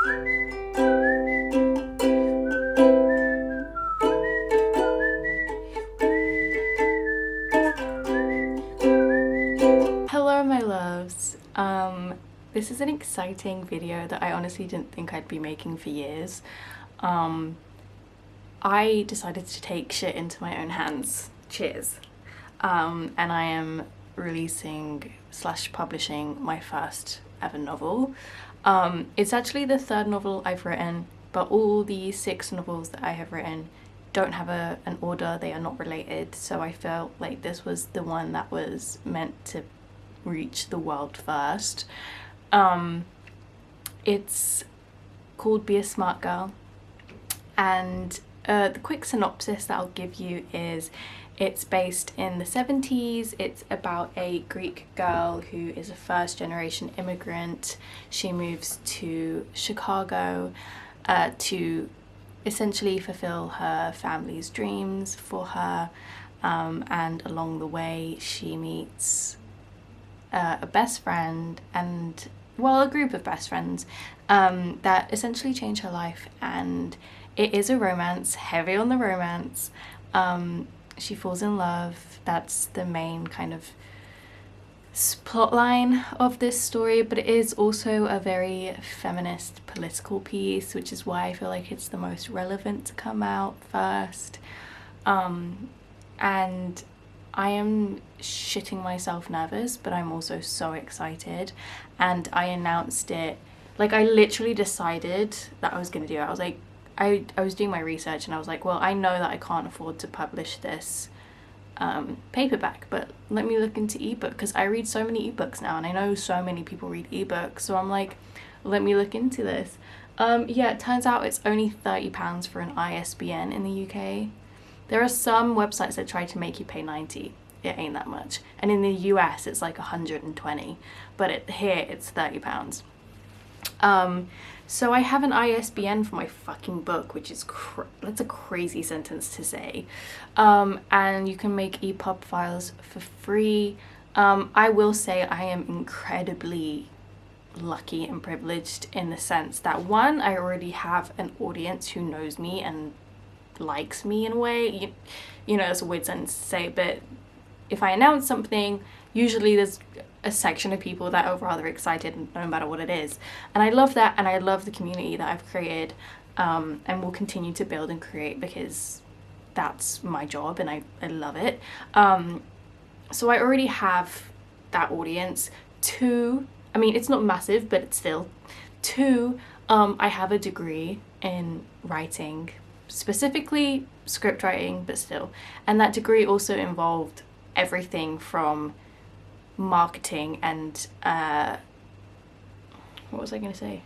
Hello my loves. This is an exciting video that I honestly didn't think I'd be making for years. I decided to take shit into my own hands. Cheers. And I am releasing / publishing my first ever novel. It's actually the third novel I've written, but all the 6 novels that I have written don't have an order, they are not related, so I felt like this was the one that was meant to reach the world first. It's called Be a Smart Girl, and the quick synopsis that I'll give you is it's based in the 70s. It's about a Greek girl who is a first-generation immigrant. She moves to Chicago to essentially fulfill her family's dreams for her, and along the way she meets a best friend and, well, a group of best friends that essentially change her life, and it is a romance, heavy on the romance. She falls in love. That's the main kind of plot line of this story, but it is also a very feminist political piece, which is why I feel like it's the most relevant to come out first. And I am shitting myself nervous, but I'm also so excited, and I announced it, like I literally decided that I was gonna do it. I was like, I was doing my research and I was like, well, I know that I can't afford to publish this paperback, but let me look into ebook, because I read so many ebooks now and I know so many people read ebooks, so I'm like, let me look into this. Yeah, it turns out it's only £30 for an ISBN in the UK. There are some websites that try to make you pay 90. It ain't that much. And in the US it's like 120, but here it's £30. So I have an ISBN for my fucking book, which is that's a crazy sentence to say. And you can make EPUB files for free. I will say I am incredibly lucky and privileged in the sense that, one, I already have an audience who knows me and likes me in a way. You know, it's a weird sentence to say, but if I announce something, usually there's a section of people that are rather excited no matter what it is, and I love that, and I love the community that I've created, and will continue to build and create, because that's my job and I love it. So I already have that audience. 2, I mean, it's not massive, but it's still. 2, I have a degree in writing, specifically script writing, but still, and that degree also involved everything from marketing and what was I going to say?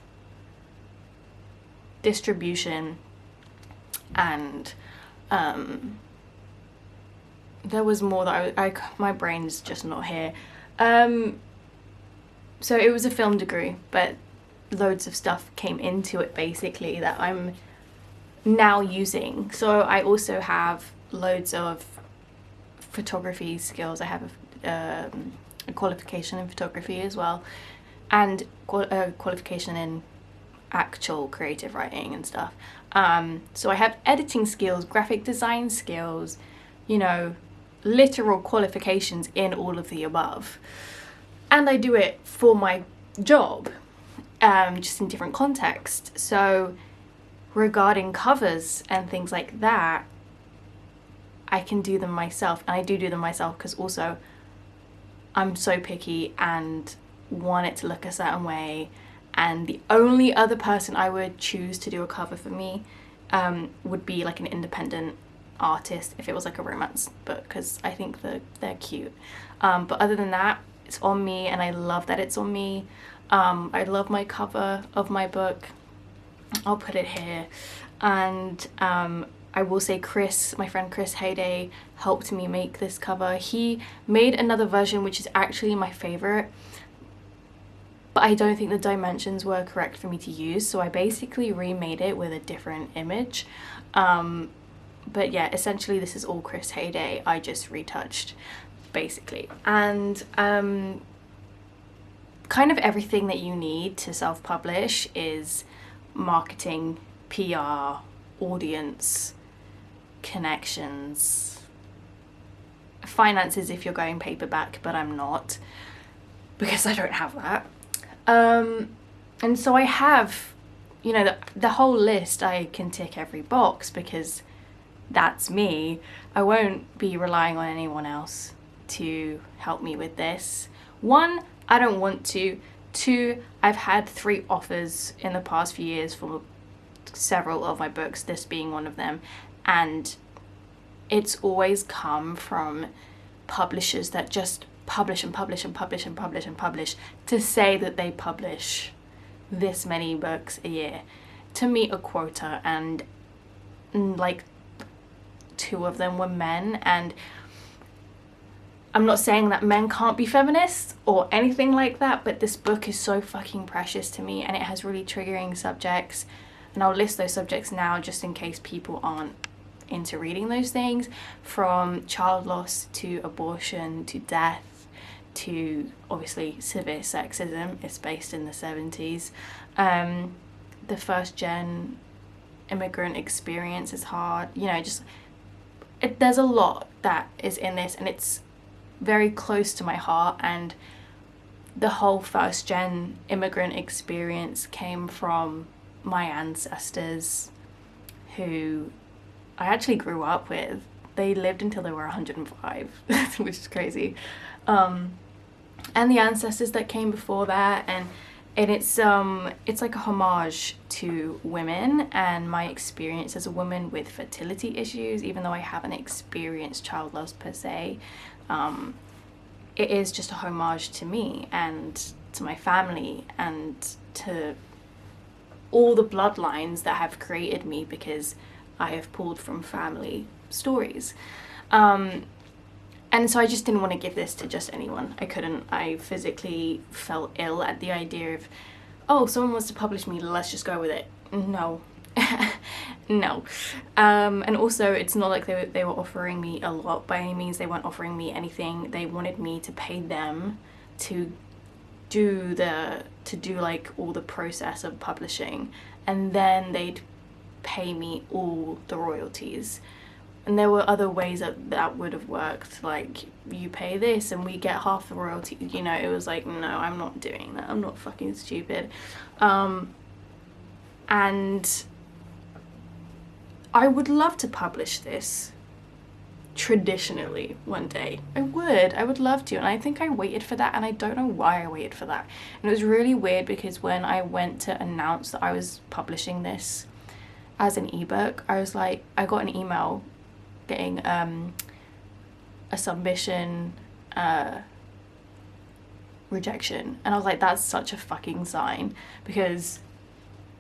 Distribution, and there was more that my brain's just not here. So it was a film degree, but loads of stuff came into it basically that I'm now using. So I also have loads of photography skills. I have a qualification in photography as well, and a qualification in actual creative writing and stuff. So I have editing skills, graphic design skills, you know, literal qualifications in all of the above, and I do it for my job, just in different contexts. So regarding covers and things like that, I can do them myself, and I do them myself because also I'm so picky and want it to look a certain way, and the only other person I would choose to do a cover for me would be like an independent artist if it was like a romance book, because I think they're cute. But other than that, it's on me, and I love that it's on me. I love my cover of my book. I'll put it here. And I will say Chris, my friend 𝙃𝙧𝙧𝙀, helped me make this cover. He made another version which is actually my favorite, but I don't think the dimensions were correct for me to use, so I basically remade it with a different image. But yeah, essentially this is all 𝙃𝙧𝙧𝙀. I just retouched basically. And kind of everything that you need to self-publish is marketing, PR, audience, connections, finances if you're going paperback, but I'm not, because I don't have that. And so I have, you know, the whole list. I can tick every box because that's me. I won't be relying on anyone else to help me with this. One, I don't want to. Two, I've had 3 offers in the past few years for several of my books, this being one of them, and it's always come from publishers that just publish and publish and publish and publish and publish to say that they publish this many books a year to meet a quota, and like 2 of them were men. And I'm not saying that men can't be feminists or anything like that, but this book is so fucking precious to me, and it has really triggering subjects, and I'll list those subjects now just in case people aren't into reading those things, from child loss to abortion to death to obviously severe sexism. It's based in the 70s. The first gen immigrant experience is hard, you know, just there's a lot that is in this, and it's very close to my heart. And the whole first gen immigrant experience came from my ancestors, who I actually grew up with. They lived until they were 105, which is crazy. And the ancestors that came before that, and it's like a homage to women and my experience as a woman with fertility issues. Even though I haven't experienced child loss per se, it is just a homage to me and to my family and to all the bloodlines that have created me, because I have pulled from family stories. And so I just didn't want to give this to just anyone. I couldn't. I physically felt ill at the idea of, oh, someone wants to publish me, let's just go with it. No. No. And also, it's not like they were offering me a lot by any means. They weren't offering me anything. They wanted me to pay them to do like all the process of publishing, and then they'd pay me all the royalties. And there were other ways that would have worked, like you pay this and we get half the royalty, you know. It was like, no, I'm not doing that. I'm not fucking stupid. And I would love to publish this traditionally one day. I would love to, and I think I waited for that, and I don't know why I waited for that. And it was really weird, because when I went to announce that I was publishing this as an ebook, I was like, I got an email getting a submission rejection, and I was like, that's such a fucking sign, because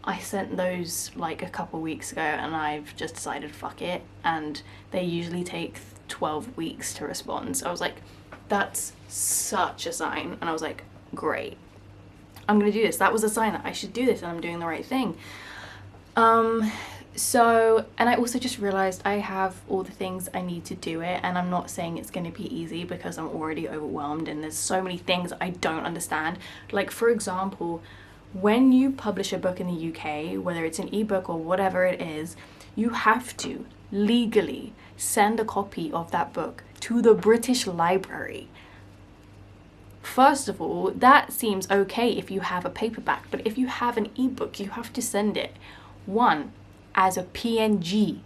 I sent those like a couple weeks ago, and I've just decided fuck it, and they usually take 12 weeks to respond. So I was like, that's such a sign, and I was like, great, I'm gonna do this. That was a sign that I should do this, and I'm doing the right thing. So, and I also just realized I have all the things I need to do it, and I'm not saying it's going to be easy, because I'm already overwhelmed and there's so many things I don't understand. Like, for example, when you publish a book in the UK, whether it's an ebook or whatever it is, you have to legally send a copy of that book to the British Library. First of all, that seems okay if you have a paperback, but if you have an ebook, you have to send it, one, as a PNG,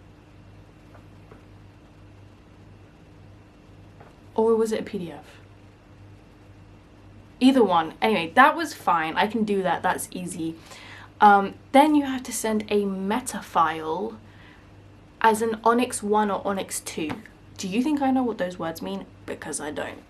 or was it a PDF? Either one. Anyway, that was fine. I can do that. That's easy. Then you have to send a meta file as an Onyx 1 or Onyx 2. Do you think I know what those words mean? Because I don't.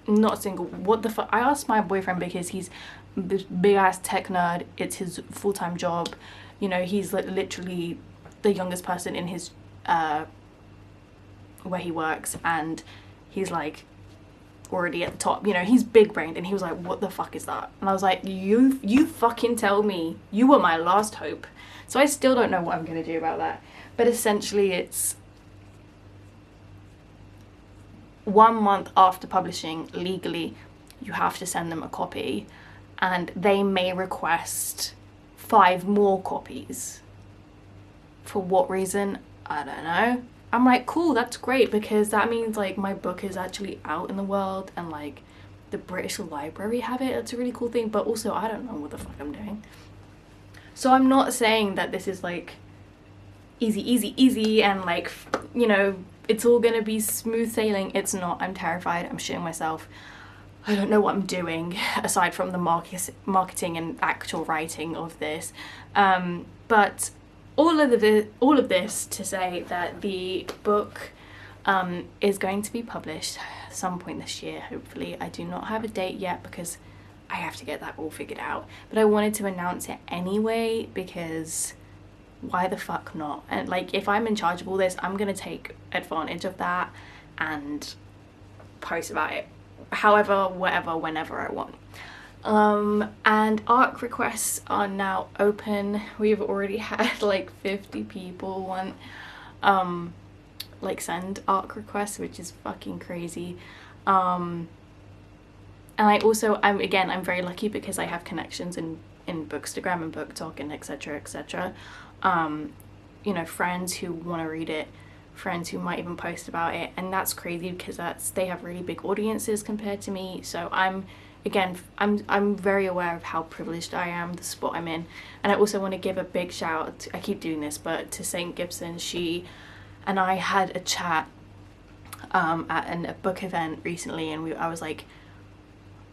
Not a single. What the fuck? I asked my boyfriend, because he's this big ass tech nerd. It's his full-time job. You know, he's like literally the youngest person in his where he works, and he's like already at the top, you know, he's big brained, and he was like, what the fuck is that? And I was like, you fucking tell me. You were my last hope. So I still don't know what I'm gonna do about that, but essentially it's 1 month after publishing, legally you have to send them a copy, and they may request 5 more copies. For what reason? I don't know. I'm like, cool, that's great, because that means like my book is actually out in the world and like the British Library have it. It's a really cool thing, but also I don't know what the fuck I'm doing. So I'm not saying that this is like easy and like, you know, it's all gonna be smooth sailing. It's not. I'm terrified. I'm shitting myself. I don't know what I'm doing aside from the marketing and actual writing of this. But all of this to say that the book is going to be published some point this year, hopefully. I do not have a date yet because I have to get that all figured out. But I wanted to announce it anyway because why the fuck not? And like, if I'm in charge of all this, I'm gonna take advantage of that and post about it however, whatever, whenever I want. And ARC requests are now open. We've already had like 50 people want like send ARC requests, which is fucking crazy. And I'm very lucky because I have connections in Bookstagram and BookTok and etc. etc. You know, friends who want to read it, friends who might even post about it, and that's crazy because they have really big audiences compared to me. So I'm very aware of how privileged I am, the spot I'm in. And I also want to give a big shout out to, I keep doing this, but to St. Gibson. She and I had a chat at a book event recently, and I was like,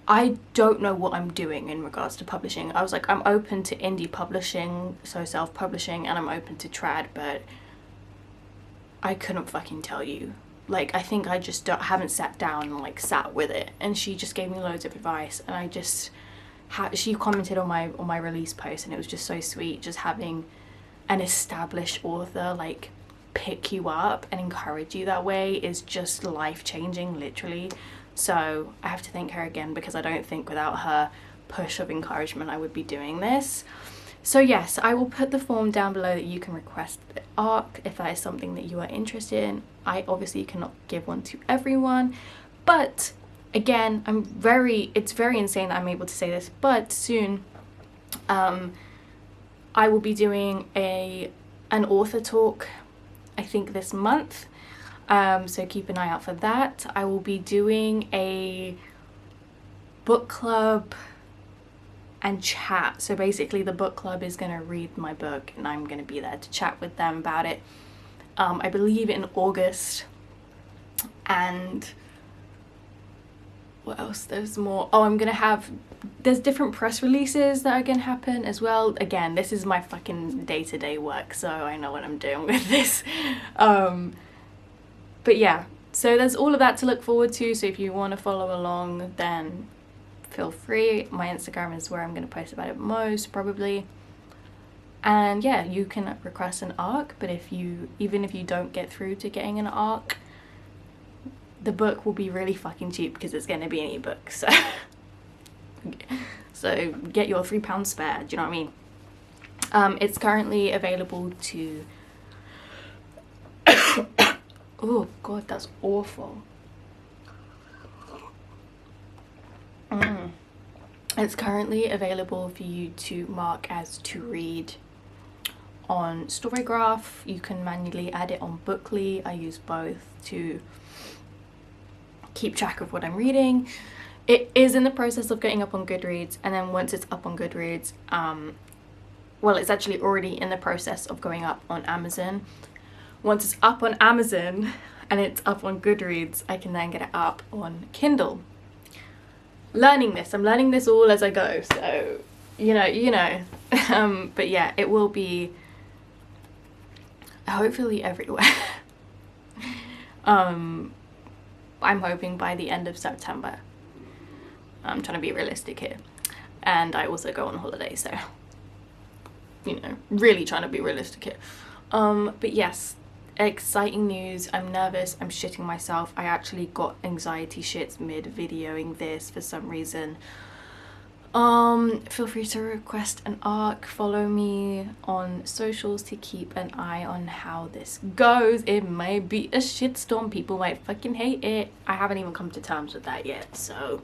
I don't know what I'm doing in regards to publishing. I was like, I'm open to indie publishing, so self-publishing, and I'm open to trad, but I couldn't fucking tell you. Like, I think I just haven't sat down and like sat with it. And she just gave me loads of advice, and I just she commented on my release post, and it was just so sweet just having an established author like pick you up and encourage you that way is just life-changing, literally. So I have to thank her again, because I don't think without her push of encouragement I would be doing this. So yes, I will put the form down below that you can request the ARC if that is something that you are interested in. I obviously cannot give one to everyone, but again, it's very insane that I'm able to say this, but soon I will be doing an author talk, I think this month. So keep an eye out for that. I will be doing a book club and chat. So basically the book club is going to read my book and I'm going to be there to chat with them about it. I believe in August. And what else? There's more. Oh, there's different press releases that are going to happen as well. Again, this is my fucking day-to-day work, so I know what I'm doing with this. But yeah, so there's all of that to look forward to. So if you want to follow along, then feel free. My Instagram is where I'm going to post about it most probably. And yeah, you can request an ARC, but even if you don't get through to getting an ARC, the book will be really fucking cheap because it's going to be an ebook. So get your £3 spare, do you know what I mean? It's currently available to oh god, that's awful. It's currently available for you to mark as to read on Storygraph. You can manually add it on Bookly. I use both to keep track of what I'm reading. It is in the process of getting up on Goodreads, and then once it's up on Goodreads, well, it's actually already in the process of going up on Amazon. Once it's up on Amazon and it's up on Goodreads, I can then get it up on Kindle. I'm learning this all as I go, so you know. But yeah, it will be hopefully everywhere. I'm hoping by the end of September. I'm trying to be realistic here, and I also go on holiday, so really trying to be realistic here. But yes, exciting news. I'm nervous, I'm shitting myself. I actually got anxiety shits mid-videoing this for some reason. Feel free to request an ARC. Follow me on socials to keep an eye on how this goes. It might be a shitstorm. People might fucking hate it. I haven't even come to terms with that yet, so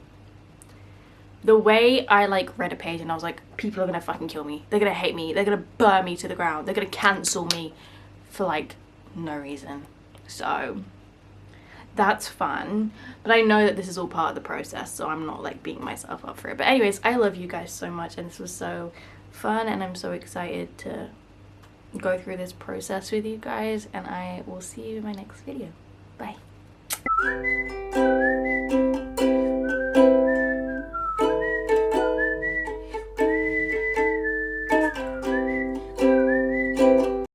The way I like read a page and I was like, people are gonna fucking kill me. They're gonna hate me. They're gonna burn me to the ground. They're gonna cancel me for like no reason. So that's fun. But I know that this is all part of the process, so I'm not like beating myself up for it. But anyways, I love you guys so much and this was so fun and I'm so excited to go through this process with you guys, and I will see you in my next video. Bye.